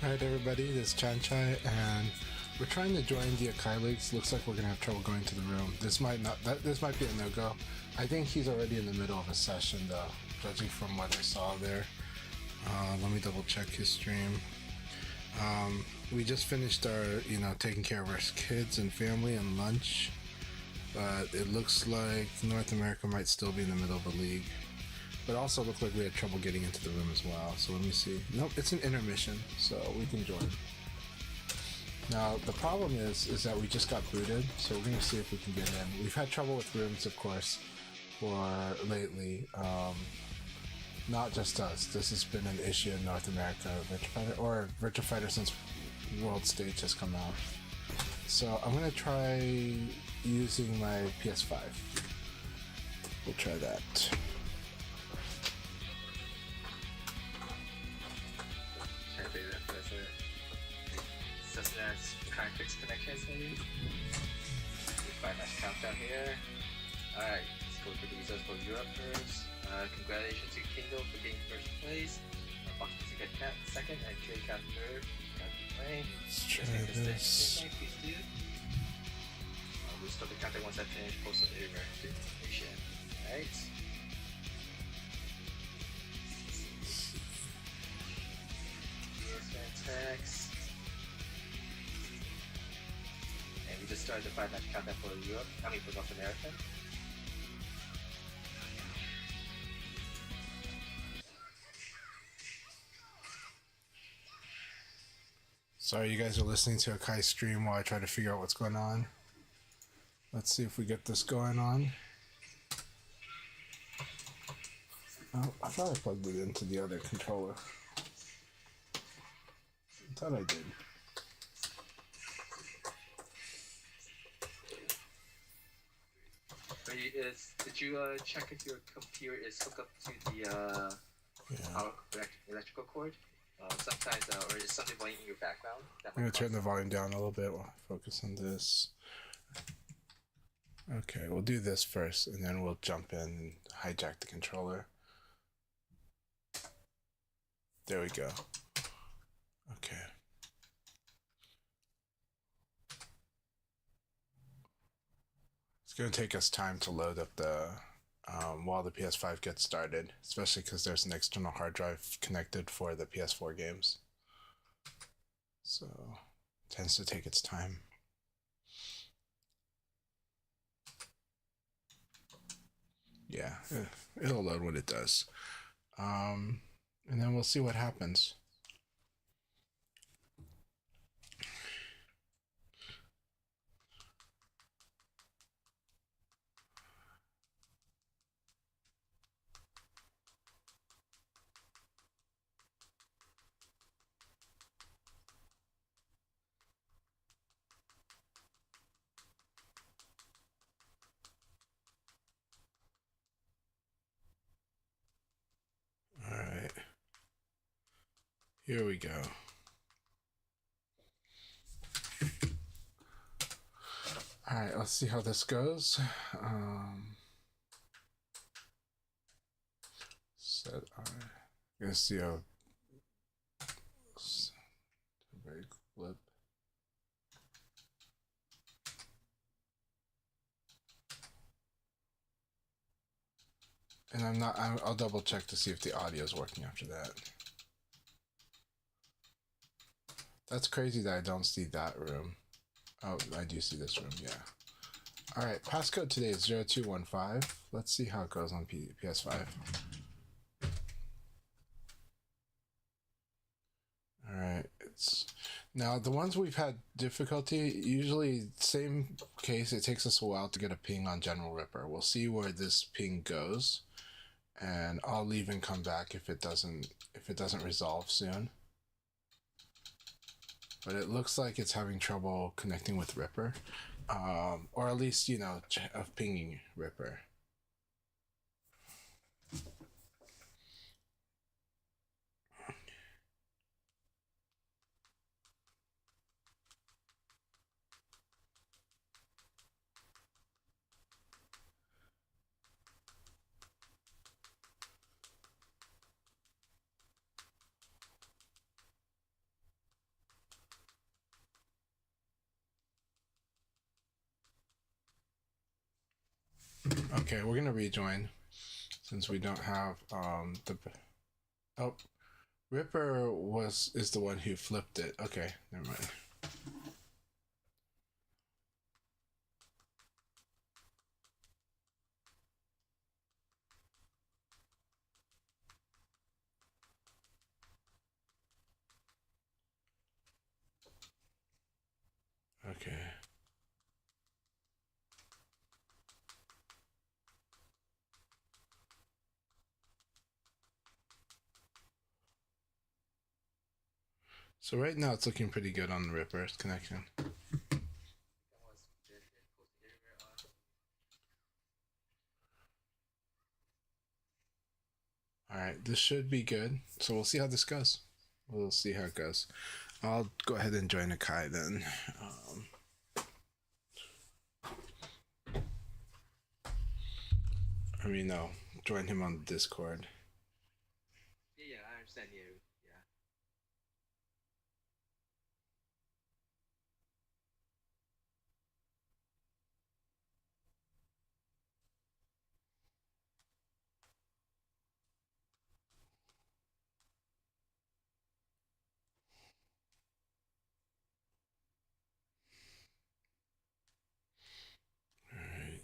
Alright everybody, this is Chan Chai, and we're trying to join the AKAI leagues. Looks like we're gonna have trouble going to the room. This might be a no-go. I think he's already in the middle of a session though, judging from what I saw there. Let me double check his stream. We just finished our, taking care of our kids and family and lunch, but it looks like North America might still be in the middle of a league. But also looked like we had trouble getting into the room as well. So let me see. Nope, it's an intermission, so we can join. Now the problem is that we just got booted, so we're gonna see if we can get in. We've had trouble with rooms, of course, for lately. Not just us. This has been an issue in North America, Virtua Fighter since World Stage has come out. So I'm gonna try using my PS5. We'll try that. That's kind of fixed connections maybe. Find my countdown here. Alright, let's go for the results for Europe first. Congratulations to Kingo for getting first place. Fox to get second, and Trey got third. Let's try this. Please do. We'll start the countdown once I finish posting the information. Alright. Text. And we just started the 5-match countdown for Europe, for North America. Sorry you guys are listening to AKAI stream while I try to figure out what's going on. Let's see if we get this going on. Oh, I thought I plugged it into the other controller. I thought I did. Did you check if your computer is hooked up to the electrical cord? Sometimes, or is something playing in your background? I'm going to turn the volume down a little bit while I focus on this. Okay, we'll do this first, and then we'll jump in and hijack the controller. There we go. Okay. It's going to take us time to load up the while the PS5 gets started, especially because there's an external hard drive connected for the PS4 games. So it tends to take its time. Yeah, it'll load when it does. And then we'll see what happens. All right. Here we go. All right, let's see how this goes. Set our. You're gonna see a very flip. And I'll double check to see if the audio is working after that. That's crazy that I don't see that room. Oh, I do see this room, yeah. All right, passcode today is 0215. Let's see how it goes on PS5. All right, now the ones we've had difficulty, usually same case, it takes us a while to get a ping on General Ripper. We'll see where this ping goes, and I'll leave and come back if it doesn't resolve soon. But it looks like it's having trouble connecting with Ripper, or at least, of pinging Ripper. Okay, we're gonna rejoin since we don't have the. Oh, Ripper is the one who flipped it. Okay, never mind. Okay. So right now it's looking pretty good on the Ripper's connection. All right, this should be good. So we'll see how this goes. We'll see how it goes. I'll go ahead and join AKAI then. No, join him on Discord. Yeah, I understand you. Yeah. All right.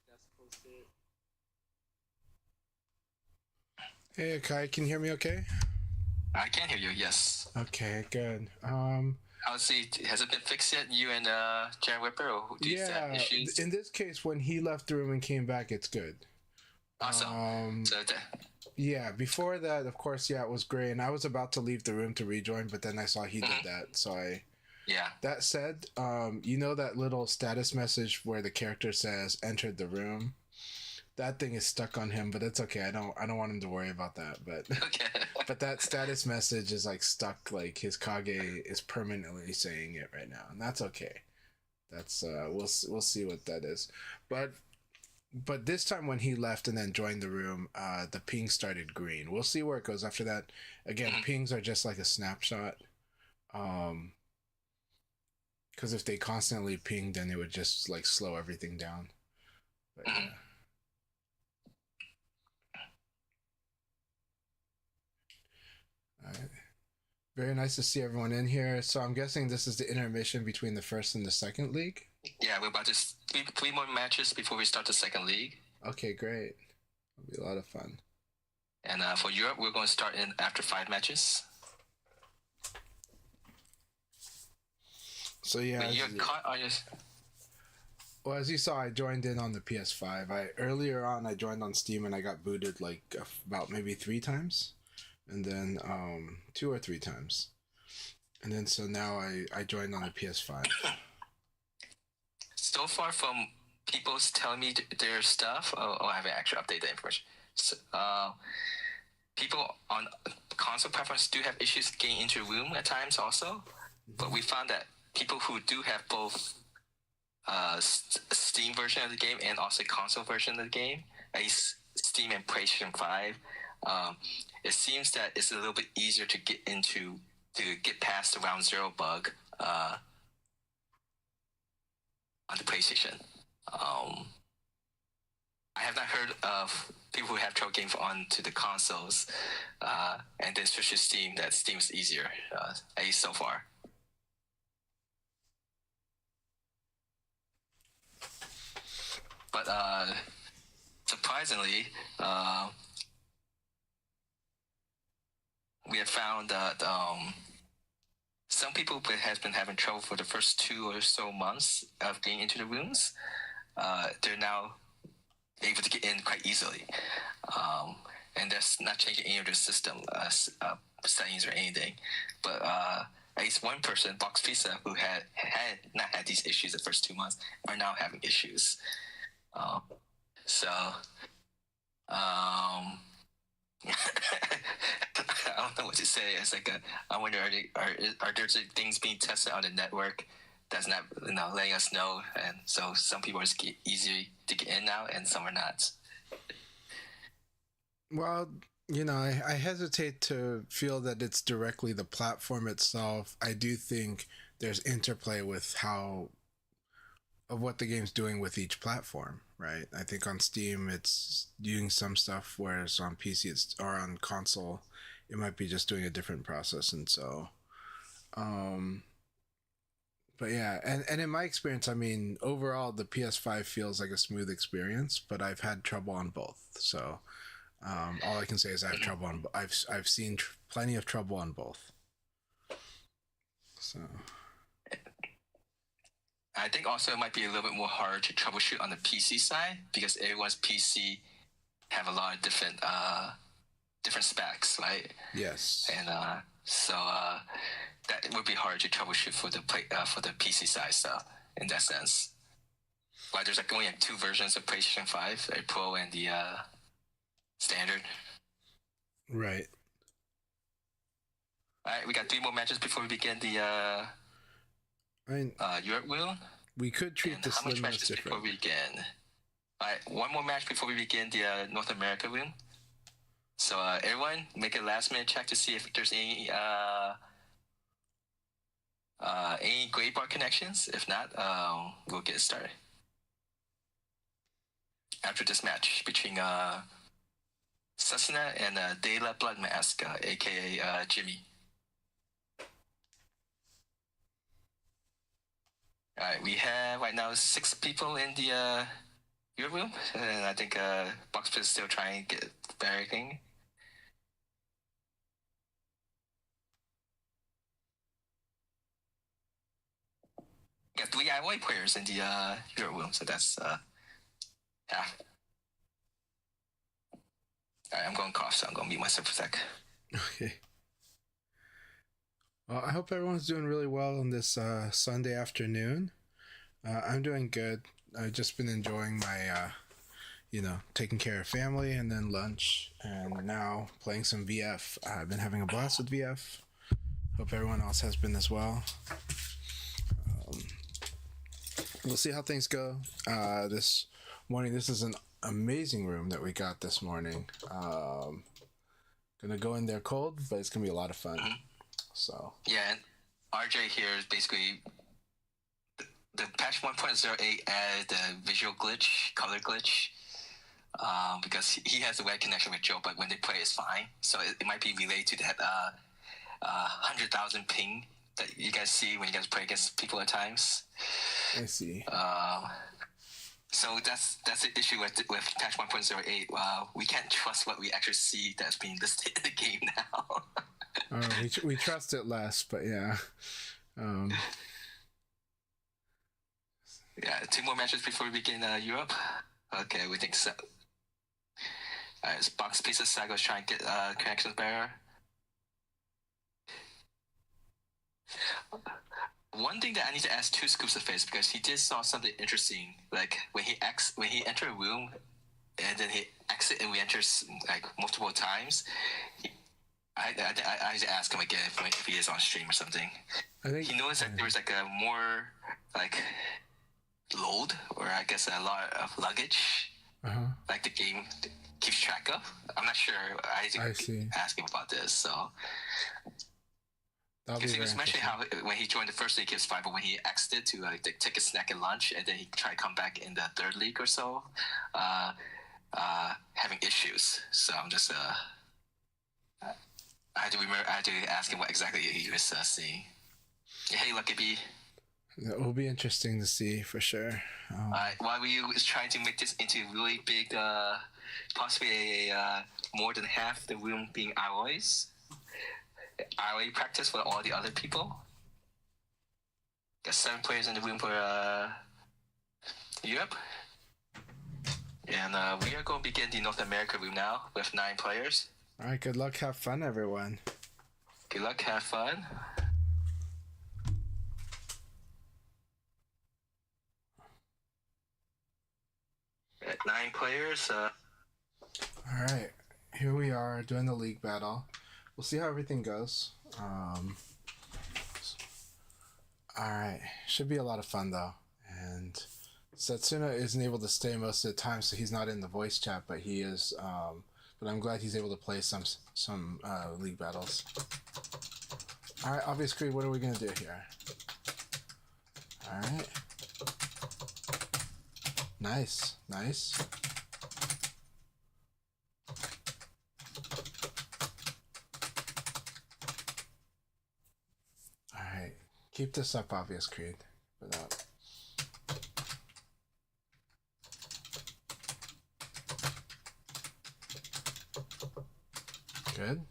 That's posted. Hey AKAI, can you hear me okay? I can hear you, yes. Okay, good. I'll see, has it been fixed yet, you and Jared Whipper, or do you have issues? In this case, when he left the room and came back, it's good. Awesome. Yeah, before that, of course, yeah, it was great. And I was about to leave the room to rejoin, but then I saw he did that. So Yeah. That said, you know that little status message where the character says entered the room? That thing is stuck on him, but it's okay. I don't want him to worry about that. But Okay. but that status message is like stuck, like his Kage is permanently saying it right now. And that's okay. That's we'll see what that is. But this time when he left and then joined the room, the ping started green. We'll see where it goes after that. Again, pings are just like a snapshot. Because if they constantly ping, then it would just like slow everything down. But yeah. All right. Very nice to see everyone in here. So I'm guessing this is the intermission between the first and the second league? Yeah, we're about to three more matches before we start the second league. Okay, great. It'll be a lot of fun. And for Europe, we're going to start in after 5 matches. So yeah. But you're caught on your... Well, as you saw, I joined in on the PS5. Earlier on, I joined on Steam and I got booted like about maybe 3 times. And then 2 or 3 times. And then so now I joined on the PS5. So far from people telling me their stuff, I haven't actually updated the information. So, people on console platforms do have issues getting into a room at times also. But we found that people who do have both Steam version of the game and also console version of the game, at least Steam and PlayStation 5, it seems that it's a little bit easier to get past the round 0 bug on the PlayStation. I have not heard of people who have trouble getting onto the consoles, and then switch to Steam. That Steam is easier, at least so far. But surprisingly, we have found that some people have been having trouble for the first 2 or so months of getting into the rooms. They're now able to get in quite easily. And that's not changing any of their system settings or anything. But at least one person, Box Pizza, who had not had these issues the first 2 months, are now having issues. I don't know what to say. It's like I wonder, are there things being tested on the network that's not letting us know, and so some people are just easy to get in now, and some are not. Well, I hesitate to feel that it's directly the platform itself. I do think there's interplay with of what the game's doing with each platform, right? I think on Steam it's doing some stuff, whereas on PC or on console it might be just doing a different process, and so. Um, but yeah, and in my experience, I mean, overall the PS5 feels like a smooth experience, but I've had trouble on both, so. All I can say is I have trouble on. I've seen plenty of trouble on both. So. I think also it might be a little bit more hard to troubleshoot on the PC side because everyone's PC have a lot of different specs, right? Yes. And so that would be hard to troubleshoot for the PC side stuff in that sense. Like there's only two versions of PlayStation 5, a Pro and the standard. Right. All right, we got 3 more matches before we begin the Europe wheel. We could treat the slim match different. Before we begin? All right, 1 more match before we begin the North America wheel. So everyone, make a last-minute check to see if there's any gray bar connections. If not, we'll get started. After this match between Susana and De La Blood Mask, aka Jimmy. Alright, we have right now 6 people in the your room, and I think Boxpit is still trying to get everything. We got 3 IY players in the your room, so that's yeah. Alright, I'm going cough, so I'm going to mute myself for a sec. Okay. Well, I hope everyone's doing really well on this Sunday afternoon. I'm doing good. I've just been enjoying my, taking care of family and then lunch, and now playing some VF. I've been having a blast with VF. Hope everyone else has been as well. We'll see how things go. This morning, this is an amazing room that we got this morning. Gonna go in there cold, but it's gonna be a lot of fun. Mm-hmm. So yeah, and RJ here is basically the patch 1.08 added the visual glitch, color glitch, because he has a web connection with Joe, but when they play, it's fine. So it might be related to that 100,000 ping that you guys see when you guys play against people at times. I see. So that's the issue with patch 1.08. We can't trust what we actually see that's being listed in the game now. We trust it less, but yeah. Yeah, 2 more matches before we begin Europe. Okay, we think so. Alright, so Box Pizza Sago's trying to get connections better. One thing that I need to ask Two Scoops of Face, because he did saw something interesting, like when he entered a room and then he exit and we enter like multiple times. I need to ask him again if he is on stream or something. I think he noticed that there was like a more like load, or I guess a lot of luggage, like the game keeps track of. I'm not sure. I need to ask him about this. So. Because he was mentioning how when he joined the first league he was fine, but when he exited to take a snack and lunch, and then he tried to come back in the third league or so, having issues. So I'm just I had to ask him what exactly he was seeing. Hey, Lucky B. That will be interesting to see for sure. While we was trying to make this into really big, possibly a more than half the room being alloys. IOA practice for all the other people. Got 7 players in the room for Europe. And we are going to begin the North America room now with 9 players. Alright, good luck, have fun everyone. Good luck, have fun. At 9 players. Alright, here we are doing the league battle. We'll see how everything goes. Alright, should be a lot of fun though. And Setsuna isn't able to stay most of the time, so he's not in the voice chat, but he is but I'm glad he's able to play some league battles. All right, obvious creed. What are we gonna do here? All right. Nice, nice. All right, keep this up, obvious creed. Keep it up. Good.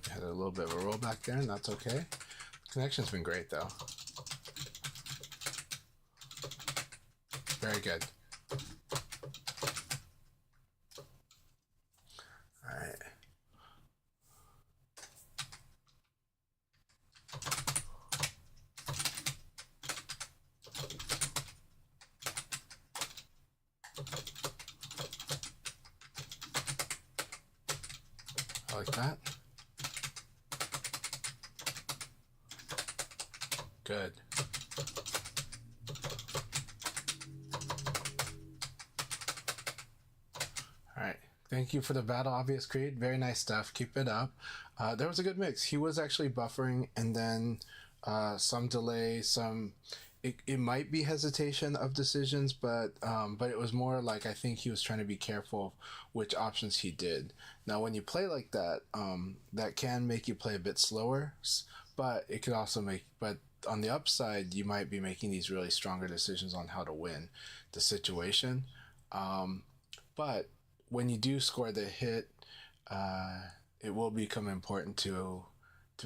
Had a little bit of a roll back there, and that's okay. Connection's been great, though. Very good. All right. I like that. Good. All right. Thank you for the battle, obvious creed. Very nice stuff. Keep it up. There was a good mix. He was actually buffering, and then some delay, some. It might be hesitation of decisions, but it was more like I think he was trying to be careful which options he did. Now, when you play like that, that can make you play a bit slower, but it could also make. But on the upside, you might be making these really stronger decisions on how to win the situation. But when you do score the hit, it will become important to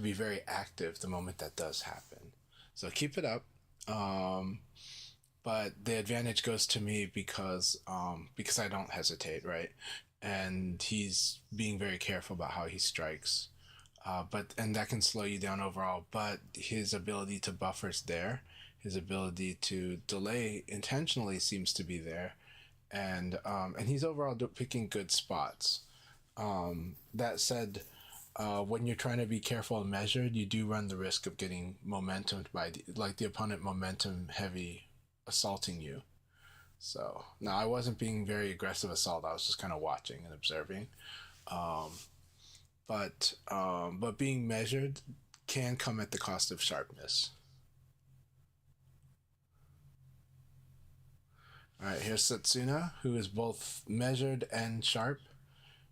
be very active the moment that does happen. So keep it up. But the advantage goes to me because I don't hesitate, right? And he's being very careful about how he strikes. And that can slow you down overall. But his ability to buffer is there. His ability to delay intentionally seems to be there, and he's overall picking good spots. That said, when you're trying to be careful and measured, you do run the risk of getting momentum by the opponent momentum heavy assaulting you. So now I wasn't being very aggressive assault. I was just kind of watching and observing. But being measured can come at the cost of sharpness. All right, here's Setsuna, who is both measured and sharp.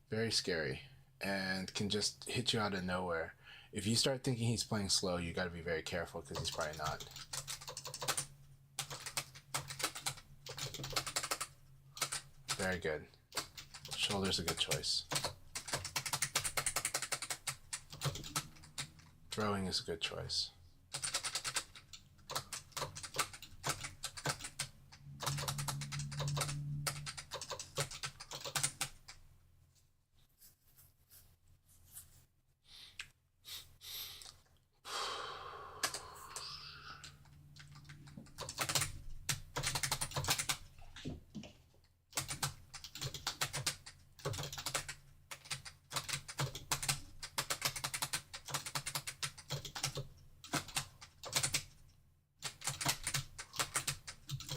Very scary, and can just hit you out of nowhere. If you start thinking he's playing slow, you got to be very careful because he's probably not. Very good. Shoulder's a good choice. Throwing is a good choice.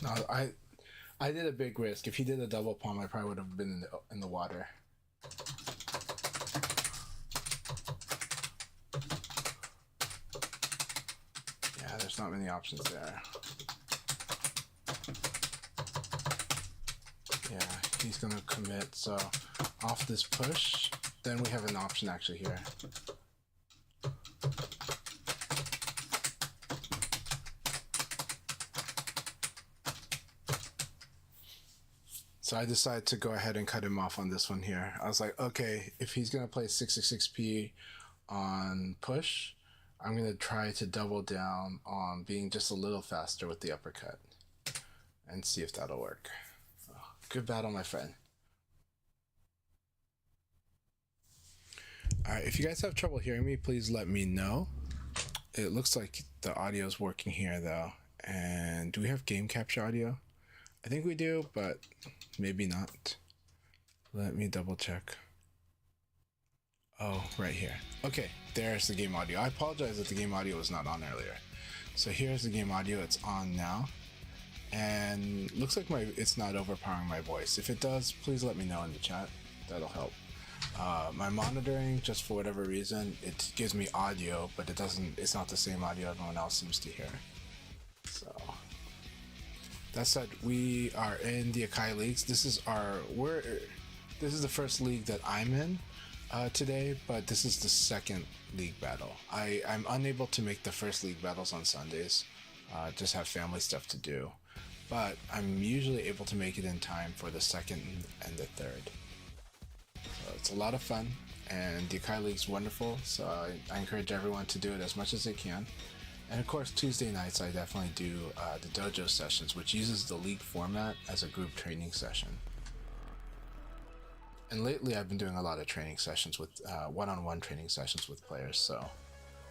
No, I did a big risk. If he did a double palm, I probably would have been in the water. Yeah, there's not many options there. Yeah, he's gonna commit. So off this push, then we have an option actually here. So I decided to go ahead and cut him off on this one here. I was like, okay, if he's going to play 666p on push, I'm going to try to double down on being just a little faster with the uppercut and see if that'll work. Oh, good battle, my friend. All right, if you guys have trouble hearing me, please let me know. It looks like the audio is working here, though. And do we have game capture audio? I think we do, but maybe not. Let me double check. Oh, right here. Okay, there's the game audio. I apologize that the game audio was not on earlier. So here's the game audio. It's on now, and looks like it's not overpowering my voice. If it does, please let me know in the chat. That'll help. My monitoring, just for whatever reason, it gives me audio, but it's not the same audio everyone else seems to hear. So that said, we are in the AKAI leagues. This is the first league that I'm in today, but this is the second league battle. I'm unable to make the first league battles on Sundays, just have family stuff to do, but I'm usually able to make it in time for the second and the third. So it's a lot of fun, and the AKAI League's wonderful, so I encourage everyone to do it as much as they can. And of course, Tuesday nights I definitely do the dojo sessions, which uses the league format as a group training session. And lately I've been doing a lot of training sessions with one-on-one training sessions with players, so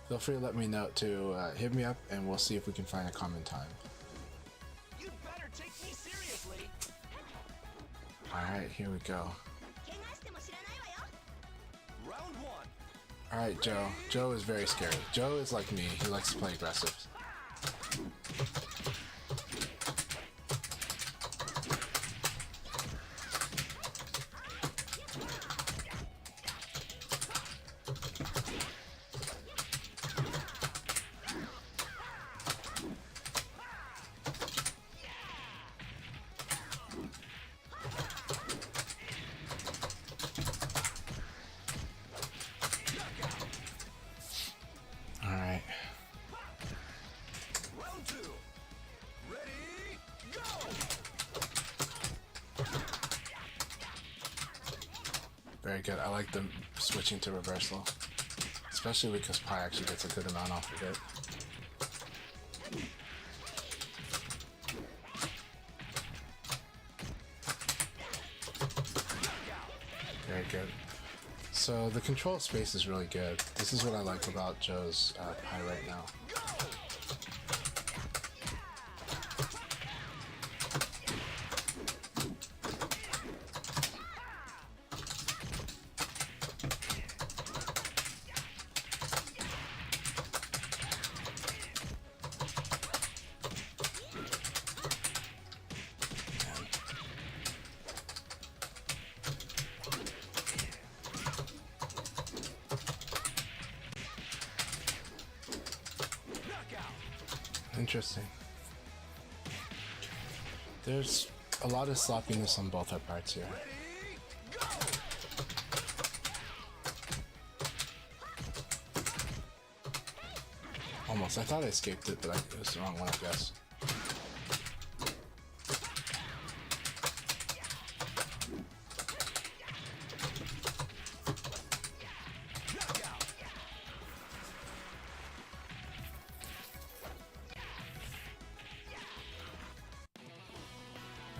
feel free to let me know to hit me up, and we'll see if we can find a common time. You'd better take me seriously. Alright, here we go. Round one. Alright, Joe. Joe is very scary. Joe is like me. He likes to play aggressive. Alright. Round two. Ready, go. Very good. I like them switching to reversal, especially because Pi actually gets a good amount off of it. Very good. So the control space is really good. This is what I like about Joe's Pi right now. Interesting. There's a lot of sloppiness on both our parts here. Almost. I thought I escaped it, but it was the wrong one, I guess.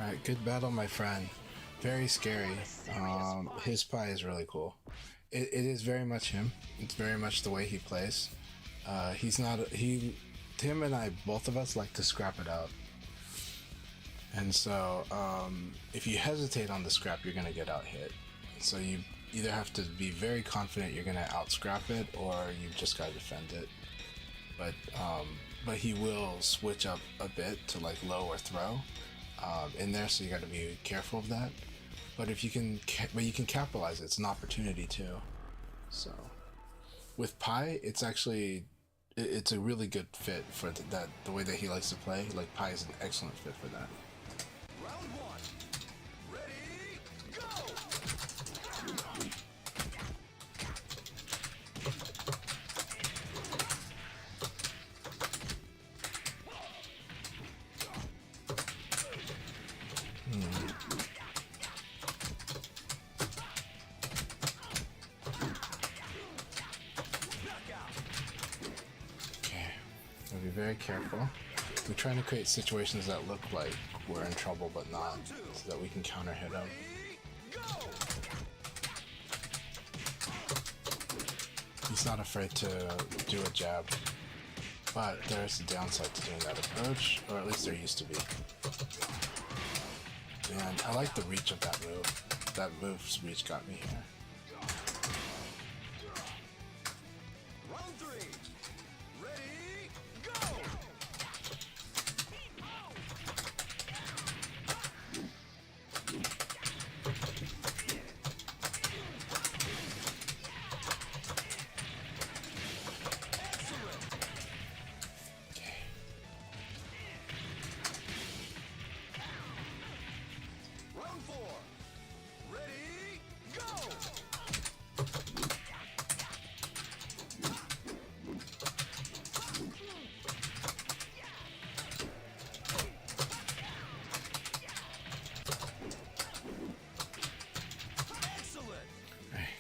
Alright, good battle, my friend. Very scary. His Pi is really cool. It is very much him. It's very much the way he plays. Him and I, both of us, like to scrap it out. And so, if you hesitate on the scrap, you're gonna get out hit. So you either have to be very confident you're gonna out scrap it, or you just gotta defend it. But he will switch up a bit to like low or throw in there, so you got to be careful of that. But if you can, you can capitalize it. It's an opportunity too. So with Pi, it's actually it's a really good fit for the way that he likes to play. Like Pi is an excellent fit for that. Round one. Ready, go. Be very careful. We're trying to create situations that look like we're in trouble but not, so that we can counter hit him. He's not afraid to do a jab, but there's a downside to doing that approach, or at least there used to be. And I like the reach of that move. That move's reach got me here. Round three. Ready, go.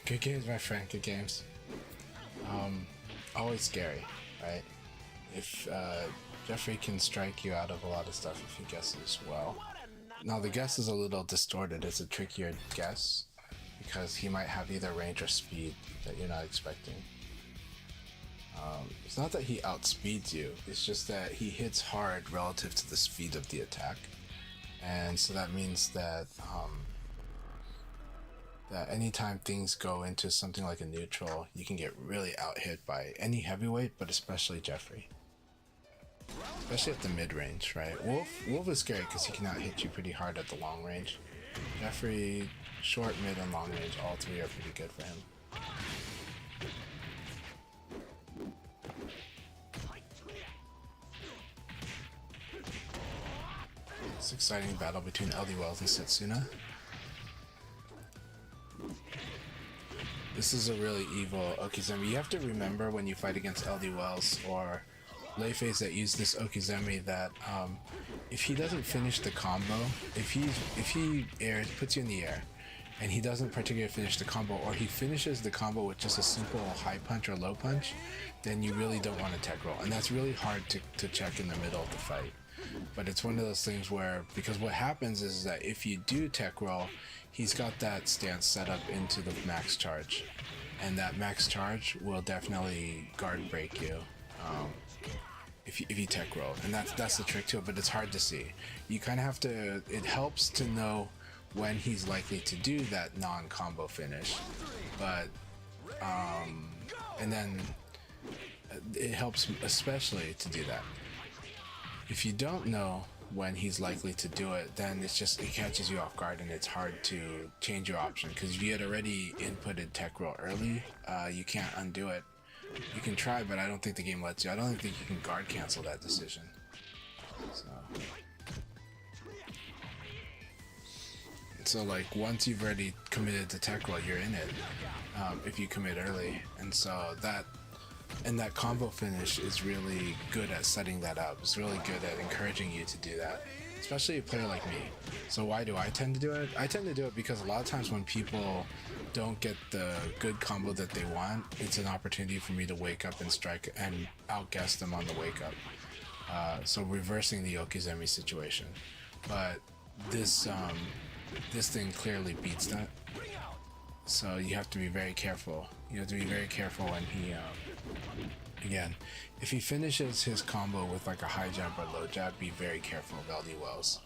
Good games, my friend. Good games. Always scary, right? If Jeffrey can strike you out of a lot of stuff if he guesses well. Now the guess is a little distorted. It's a trickier guess because he might have either range or speed that you're not expecting. It's not that he outspeeds you. It's just that he hits hard relative to the speed of the attack, and so that means that that anytime things go into something like a neutral, you can get really out hit by any heavyweight, but especially Jeffrey. Especially at the mid range, right? Wolf is scary because he can out hit you pretty hard at the long range. Jeffrey, short, mid, and long range, all three are pretty good for him. It's an exciting battle between LD Wells and Setsuna. This is a really evil Okizeme. You have to remember when you fight against LD Wells or Lei's that use this Okizeme that if he doesn't finish the combo, if he puts you in the air and he doesn't particularly finish the combo, or he finishes the combo with just a simple high punch or low punch, then you really don't want to tech roll, and that's really hard to check in the middle of the fight. But it's one of those things where, because what happens is that if you do tech roll, he's got that stance set up into the max charge, and that max charge will definitely guard break you if you tech roll, and that's the trick to it. But it's hard to see. You kind of have to. It helps to know when he's likely to do that non-combo finish, but and then it helps especially to do that. If you don't know when he's likely to do it, then it catches you off guard, and it's hard to change your option, because if you had already inputted tech roll early, you can't undo it. You can try, but I don't think the game lets you. I don't think you can guard cancel that decision. So like once you've already committed to tech roll, you're in it. If you commit early, and so that combo finish is really good at setting that up. It's really good at encouraging you to do that, especially a player like me. So why do I tend to do it? I tend to do it because a lot of times when people don't get the good combo that they want, it's an opportunity for me to wake up and strike and outguess them on the wake up. So reversing the Okizeme situation. But this thing clearly beats that. So you have to be very careful. You have to be very careful when he, again, if he finishes his combo with like a high jab or low jab, be very careful of LD Wells.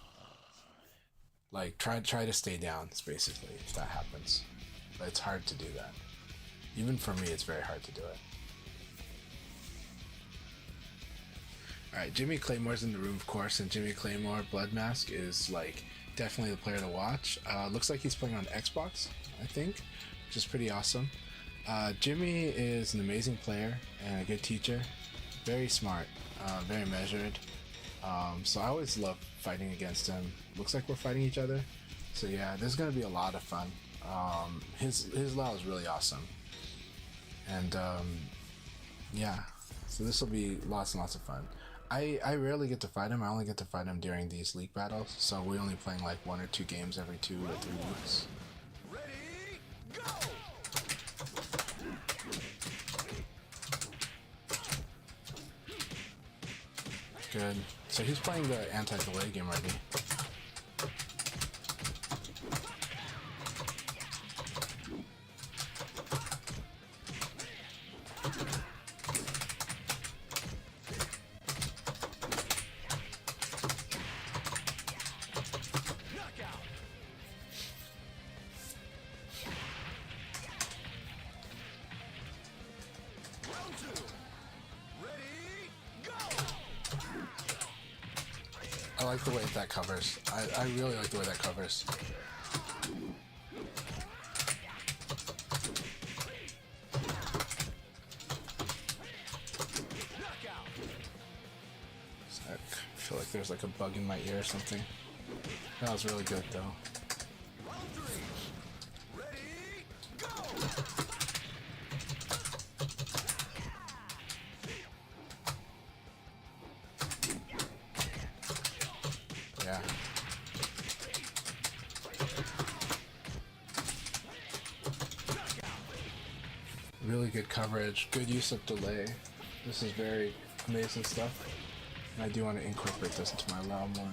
Like try to stay down, basically, if that happens. But it's hard to do that. Even for me, it's very hard to do it. Alright, Jimmy Claymore's in the room, of course, and Jimmy Claymore, Blood Mask, is like definitely the player to watch. Looks like he's playing on Xbox, I think, which is pretty awesome. Jimmy is an amazing player and a good teacher, very smart, very measured. So I always love fighting against him. Looks like we're fighting each other, so yeah, this is gonna be a lot of fun. His Lao is really awesome, and yeah, so this will be lots and lots of fun. I rarely get to fight him. I only get to fight him during these league battles, so we're only playing like 1 or 2 games every 2 or 3 weeks. Ready, go! Good. So he's playing the anti-delay game already. I like the way that covers. I really like the way that covers. I feel like there's like a bug in my ear or something. That was really good though. Yeah. Really good coverage, good use of delay. This is very amazing stuff. And I do want to incorporate this into my Lao more.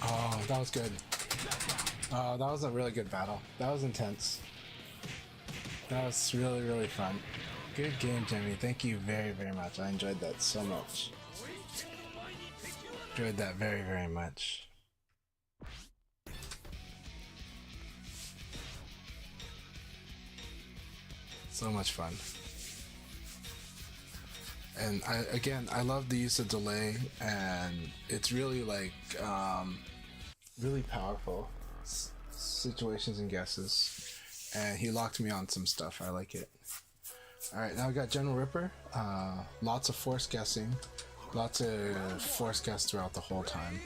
Oh, that was good. Oh, that was a really good battle. That was intense. That was really, really fun. Good game, Jimmy. Thank you very, very much. I enjoyed that so much. Enjoyed that very, very much. So much fun. And I love the use of delay, and it's really like really powerful situations and guesses. And he locked me on some stuff. I like it. All right, now we got General Ripper. Lots of force guessing, lots of force guess throughout the whole time.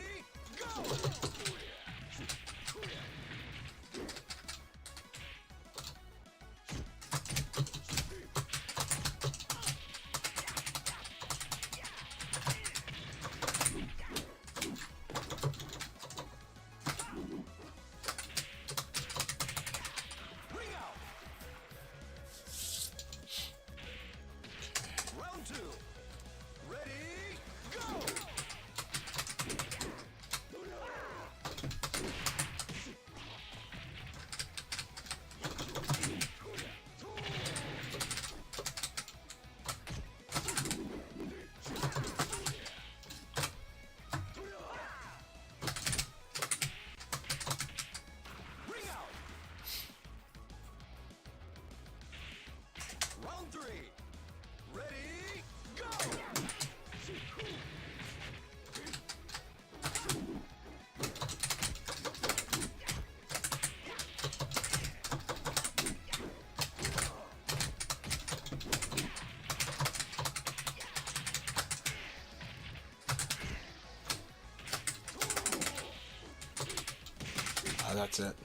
That's it.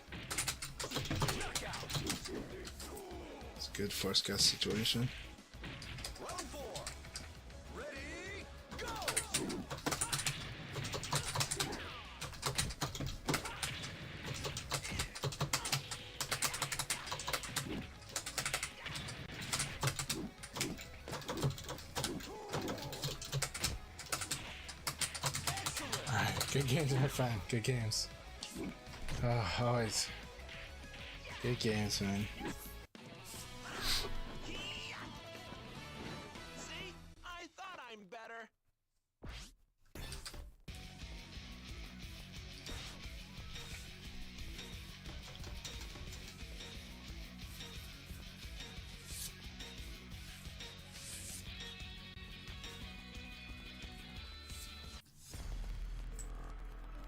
It's a good force guess situation. Alright, good games, my friend. Good games. Oh, always. Good games, man. See? I thought I'm better.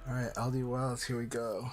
Alright, LD Wells, here we go.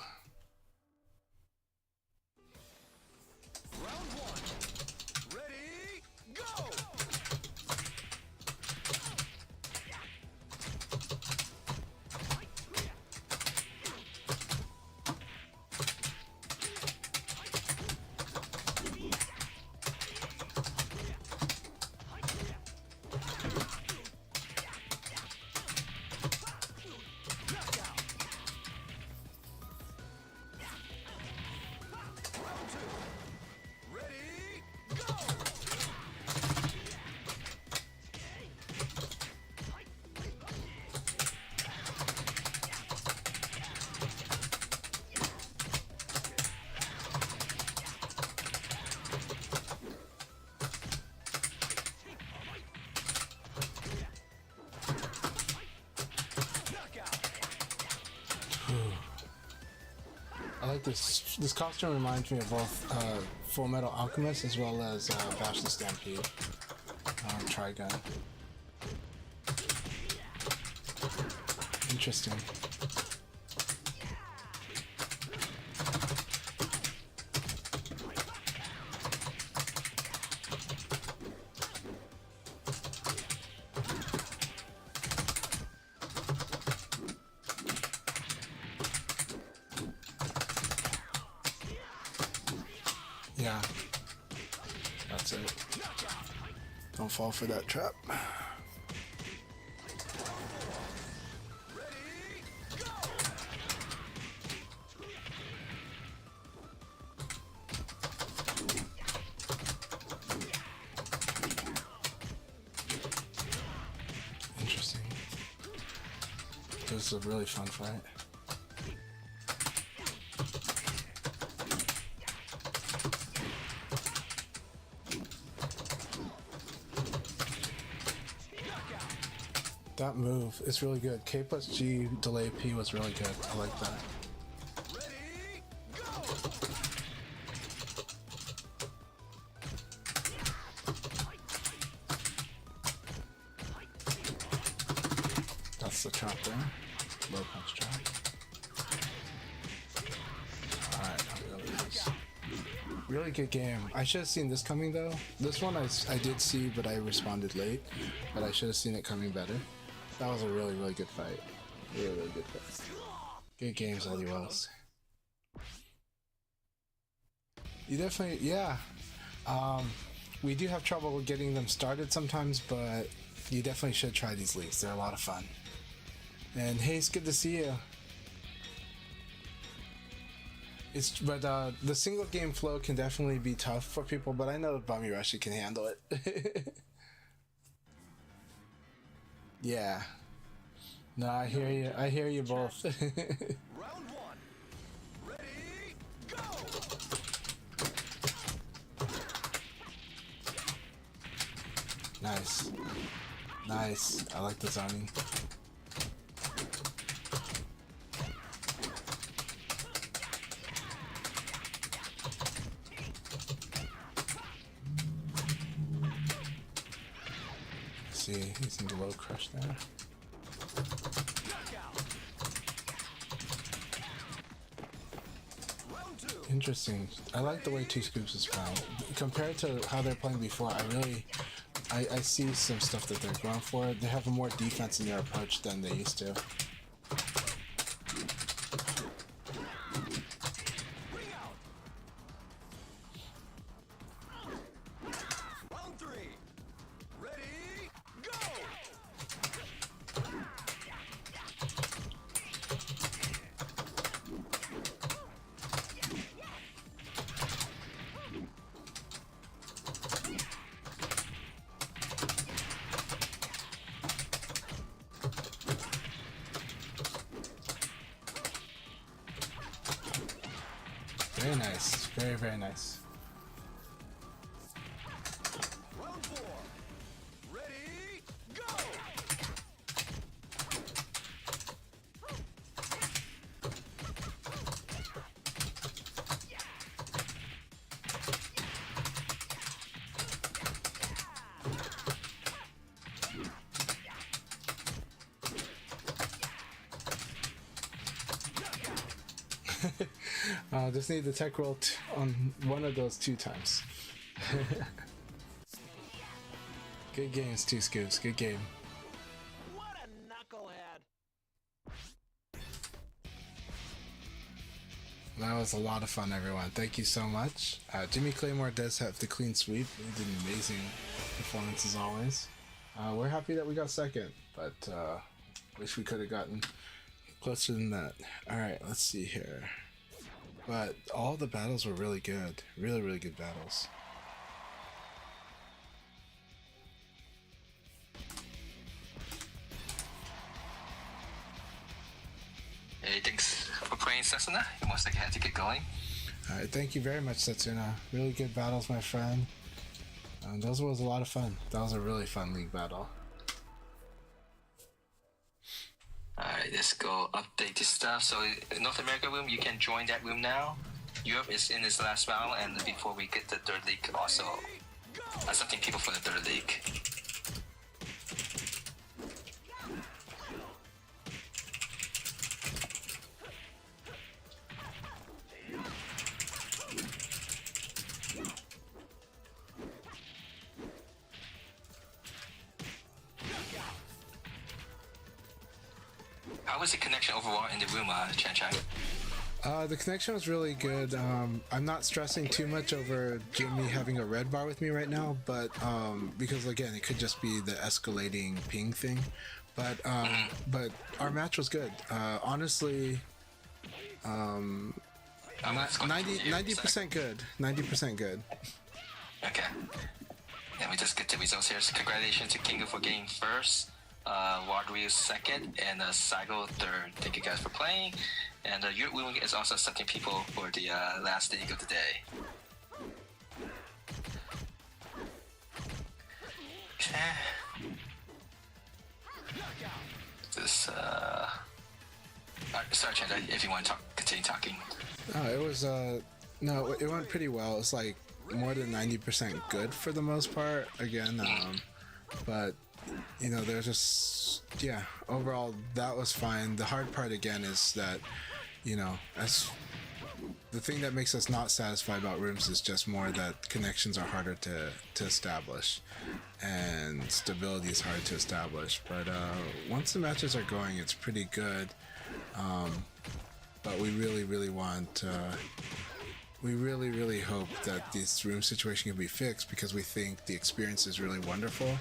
I like this. This costume reminds me of both Full Metal Alchemist as well as Bash the Stampede. Trigun. Interesting. Yeah, that's it. Don't fall for that trap. Interesting. This is a really fun fight. That move is really good. K plus G delay P was really good. I like that. That's the trap there. Low punch trap. Alright, really nice. Really good game. I should have seen this coming though. This one I did see, but I responded late. But I should have seen it coming better. That was a really, really good fight. Really, really good fight. Good games, Eddie Wells. You definitely, yeah. We do have trouble getting them started sometimes, but you definitely should try these leagues. They're a lot of fun. And hey, it's good to see you. But the single game flow can definitely be tough for people, but I know Bummy Rushy can handle it. Yeah. No, I hear you. I hear you both. Round one. Ready, go! Nice. Nice. I like the zoning. See, he's in the low crush there. Interesting. I like the way Two Scoops is playing. Compared to how they're playing before, I see some stuff that they're going for. They have more defense in their approach than they used to. Round three. Ready, go! Very nice. Very, very nice. Round four. Ready, go! Just need the tech roll on one of those 2 times. Good games, Two Scoops. Good game. What a knucklehead! That was a lot of fun, everyone. Thank you so much. Jimmy Claymore does have the clean sweep. He did an amazing performance as always. We're happy that we got second, but wish we could have gotten closer than that. Alright, let's see here. But all the battles were really good. Really, really good battles. Hey, thanks for playing, Setsuna. It looks like you had to get going. Alright, thank you very much, Setsuna. Really good battles, my friend. Those was a lot of fun. That was a really fun league battle. Alright, let's go update this stuff. So, North America room, you can join that room now. Europe is in its last battle, and before we get the third league, also something people for the third league. was the connection overall in the room, Chan Chai? The connection was really good. I'm not stressing too much over Jimmy having a red bar with me right now, but because again, it could just be the escalating ping thing. But our match was good. Honestly, 90% good. 90% good. Okay. Let me just get the results here. So congratulations to Kingo for getting first, Wadryu second, and Saigo third. Thank you guys for playing. And Europe Women is also accepting people for the last league of the day. Okay. This, sorry, Chanda, if you want to continue talking. It was, no, it went pretty well. It's like more than 90% good for the most part. Again, but, you know, there's just, yeah, overall, that was fine. The hard part, again, is that, you know, as the thing that makes us not satisfied about rooms is just more that connections are harder to establish and stability is hard to establish. But once the matches are going, it's pretty good. But we really want, we really hope that this room situation can be fixed because we think the experience is really wonderful.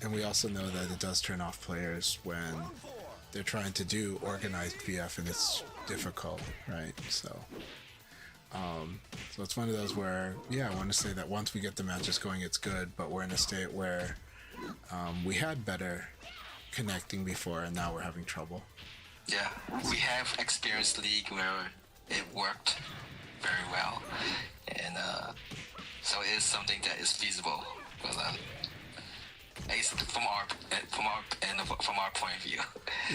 And we also know that it does turn off players when they're trying to do organized VF and it's difficult, right? So it's one of those where, yeah, I want to say that once we get the matches going, it's good, but we're in a state where we had better connecting before and now we're having trouble. Yeah, we have experienced league where it worked very well, and so it is something that is feasible. But at least from our point of view.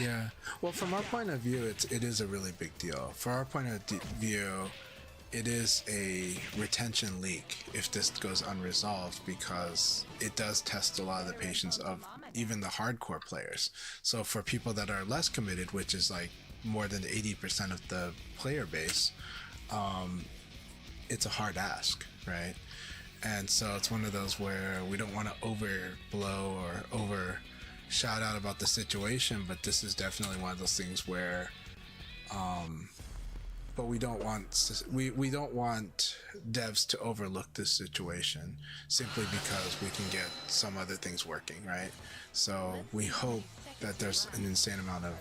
Yeah, well, from our point of view, it is a really big deal. For our point of view, it is a retention leak if this goes unresolved because it does test a lot of the patience of even the hardcore players. So for people that are less committed, which is like more than 80% of the player base, it's a hard ask, right? And so it's one of those where we don't want to overblow or over shout out about the situation, but this is definitely one of those things where but we don't want devs to overlook this situation simply because we can get some other things working, right? So we hope that there's an insane amount of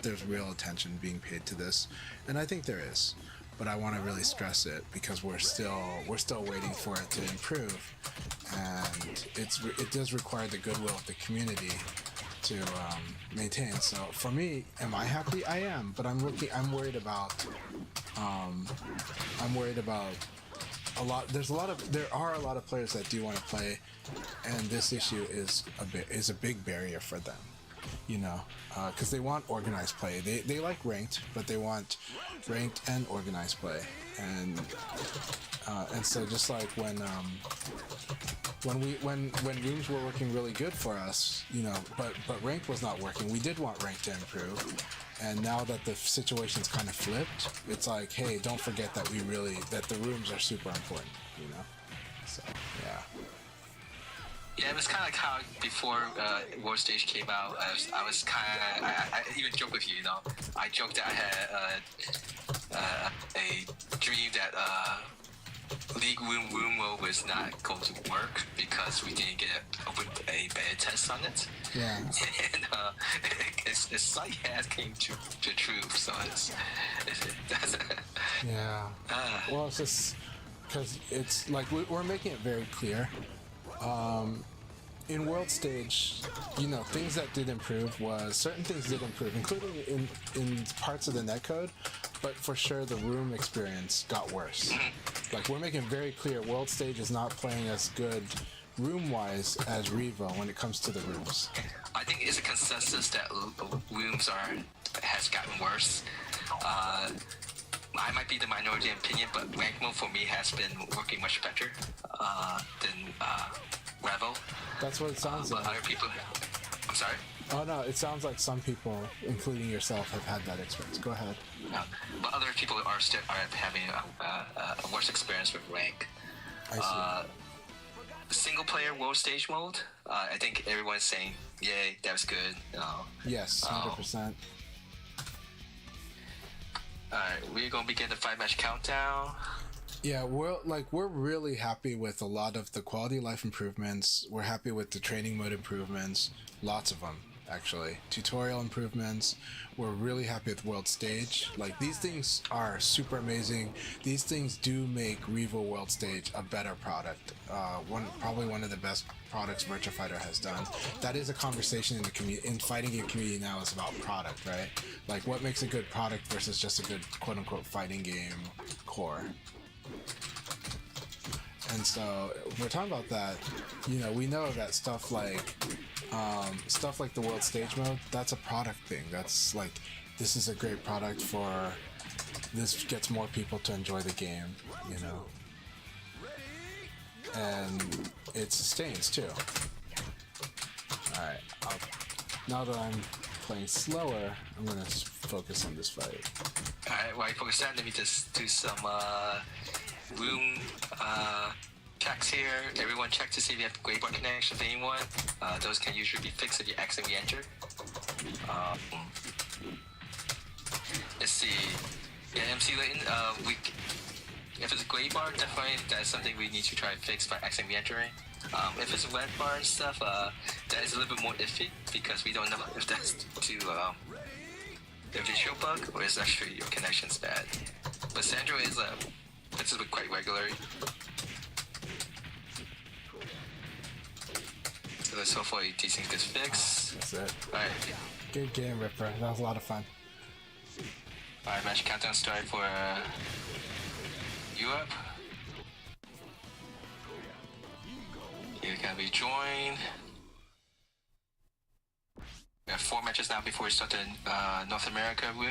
there's real attention being paid to this, and I think there is. But I want to really stress it because we're still waiting for it to improve, and it does require the goodwill of the community to maintain. So for me, am I happy? I am, but I'm worried about there are a lot of players that do want to play, and this issue is a big barrier for them, you know, because they want organized play. They like ranked, but they want ranked and organized play, and so just like when rooms were working really good for us, you know, but ranked was not working. We did want ranked to improve, and now that the situation's kind of flipped, it's like, hey, don't forget that that the rooms are super important, you know. So yeah. Yeah, it was kind of like how before World Stage came out, I was kind of, I even joked with you, you know. I joked that I had a dream that League Room Mode was not going to work because we didn't get a beta test on it. Yeah. And it's slight has came to truth, so it's yeah. Well, it's just because it's like we're making it very clear. In World Stage, you know, things that did improve was certain things did improve, including in parts of the netcode, but for sure the room experience got worse. Like we're making very clear, World Stage is not playing as good room-wise as Revo when it comes to the rooms. I think it's a consensus that rooms has gotten worse. I might be the minority opinion, but rank mode for me has been working much better than Revo. That's what it sounds but like. other people, I'm sorry? Oh no, it sounds like some people, including yourself, have had that experience. Go ahead. But other people are having a worse experience with rank. I see. Single player world stage mode, I think everyone's saying, yay, that was good. Yes, 100%. Alright, we're gonna begin the 5-match countdown. Yeah, we're really happy with a lot of the quality of life improvements. We're happy with the training mode improvements, lots of them actually. Tutorial improvements. We're really happy with World Stage. Like, these things are super amazing. These things do make Revo World Stage a better product. Probably one of the best products Virtua Fighter has done. That is a conversation in the community, in fighting game community now, is about product, right? Like, what makes a good product versus just a good quote-unquote fighting game core. And so if we're talking about that, you know, we know that stuff like the world stage mode, that's a product thing. That's like, this is a great product for, this gets more people to enjoy the game, you know, and it sustains too. Alright, now that I'm playing slower, I'm gonna focus on this fight. Alright, while you focus that, let me just do some room checks here. Everyone check to see if you have gray bar connection with anyone. Those can usually be fixed if you accidentally enter. Let's see. Yeah, MC Layton, if it's a gray bar, definitely that's something we need to try to fix by accidentally entering. If it's a red bar and stuff, that is a little bit more iffy because we don't know if that's due to the visual bug or is actually your connection's bad. But Sandro is it's quite regular. So let's hopefully these things get fixed. That's it. Alright. Good game, Ripper. That was a lot of fun. Alright, match countdown started for Europe. Here can be joined. We have 4 matches now before we start the North America room.